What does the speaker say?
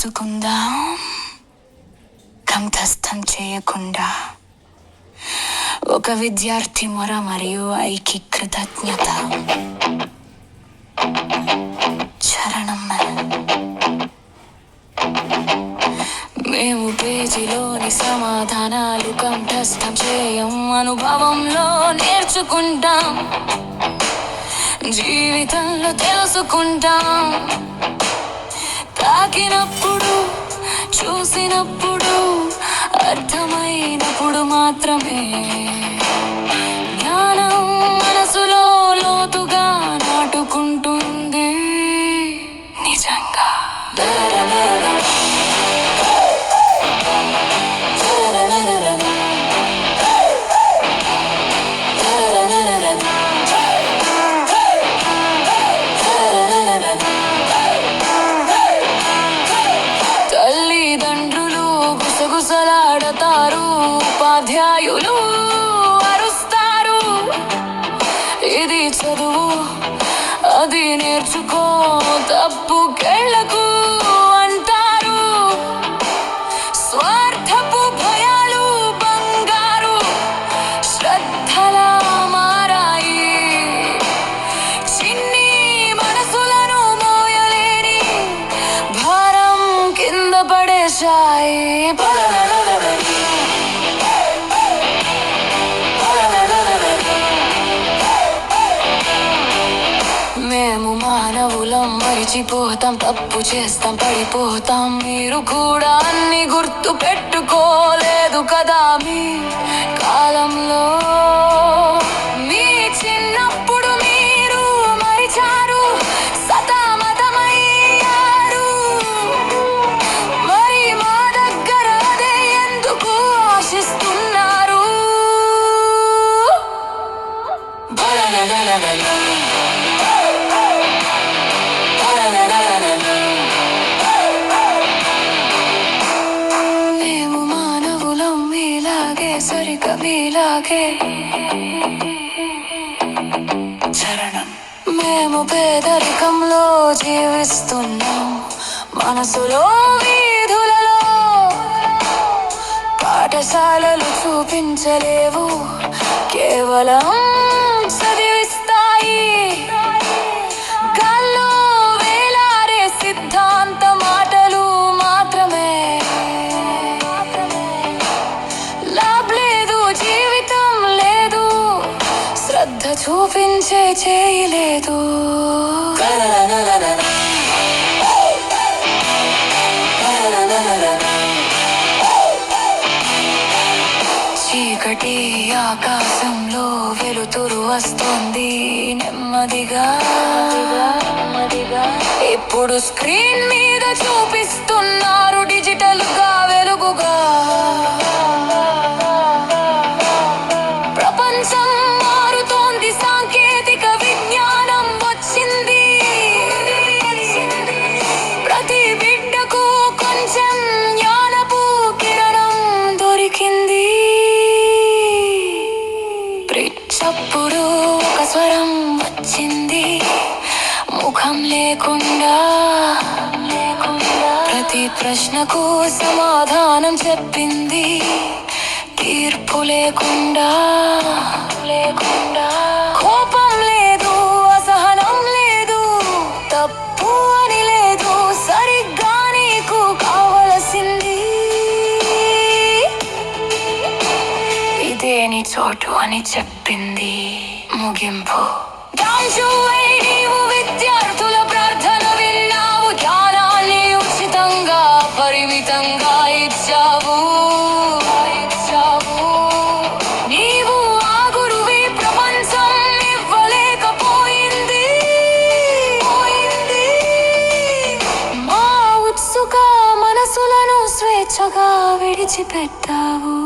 నేర్చుకుందాం కంఠస్థం చేయకుండా. ఒక విద్యార్థి మొర మరియు ఐకి కృతజ్ఞత. చరణం. మేము పేజీలోని సమాధానాలు కంఠస్థం చేయం, అనుభవంలో నేర్చుకుంటాం, జీవితంలో తెలుసుకుంటాం. తాకినప్పుడు, చూసినప్పుడు, అర్థమైనప్పుడు మాత్రమే జ్ఞానం మనసులో లోతుగా నాటుకుంటుంది నిజంగా. తల్లిదండ్రులు గుసగుసలాడతారు, ఉపాధ్యాయులు అరుస్తారు. ఇది చదువు, అది నేర్చుకో, తప్పుకెళ్ళకు అంటారు. స్వార్థపు భయాలు బంగారు శ్రద్ధలా మారాయి. చిన్ని మనసులను మోయలేని భారం కింద పడేశాయి. మేము మానవులం, మరిచిపోతాం, తప్పు చేస్తాం, పడిపోతాం. మీరు కూడా అన్ని గుర్తు పెట్టుకోలేదు కదా మీ కాలంలో. మీ చిన్నప్పుడు మీరు మరిచారు, సతమతమయ్యారు. మరి మా దగ్గర అదే ఎందుకు ఆశిస్తున్నారు? మేము మానవులం, మీలాగే, సరిగా మీలాగే. చరణం. మేము పేదరికంలో జీవిస్తున్నాం, మనసులో వీధులలో. పాఠశాలలు చూపించలేవు, కేవలం చదివిస్తాయి. గాల్లో వేలారే సిద్ధాంత మాటలు మాత్రమే. లాభ్ లేదు, జీవితం లేదు, శ్రద్ధ చూపించే చేయలేదు. చీకటి ఆకాశంలో వెలుతురు వస్తుంది నెమ్మదిగా. ఇప్పుడు స్క్రీన్ మీద చూపిస్తున్నారు డిజిటల్ గా వెలుగుగా. ప్రపంచం మారుతోంది, సాంకేతిక విజ్ఞానం వచ్చింది. ప్రతి బిడ్డకు కొంచెం జ్ఞానపు కిరణం దొరికింది. చప్పుడు ఒక స్వరం వచ్చింది, ముఖం లేకుండా. ప్రతి ప్రశ్నకు సమాధానం చెప్పింది, తీర్పు లేకుండా. కోపం లేదు, అసహనం లేదు, తప్పు అని లేదు, సరిగ్గా నీకు కావలసింది ఇదే నీ చోటు అని చెప్పింది. ముగింపు. నీవు విద్యార్థుల ప్రార్థన విన్నావు, జ్ఞానాన్ని ఉచితంగా పరిమితంగా ఇచ్చావు. నీవు ఆ గురువి, ప్రపంచం ఇవ్వలేకపోయింది. మా ఉత్సుక మనసులను స్వేచ్ఛగా విడిచిపెట్టావు.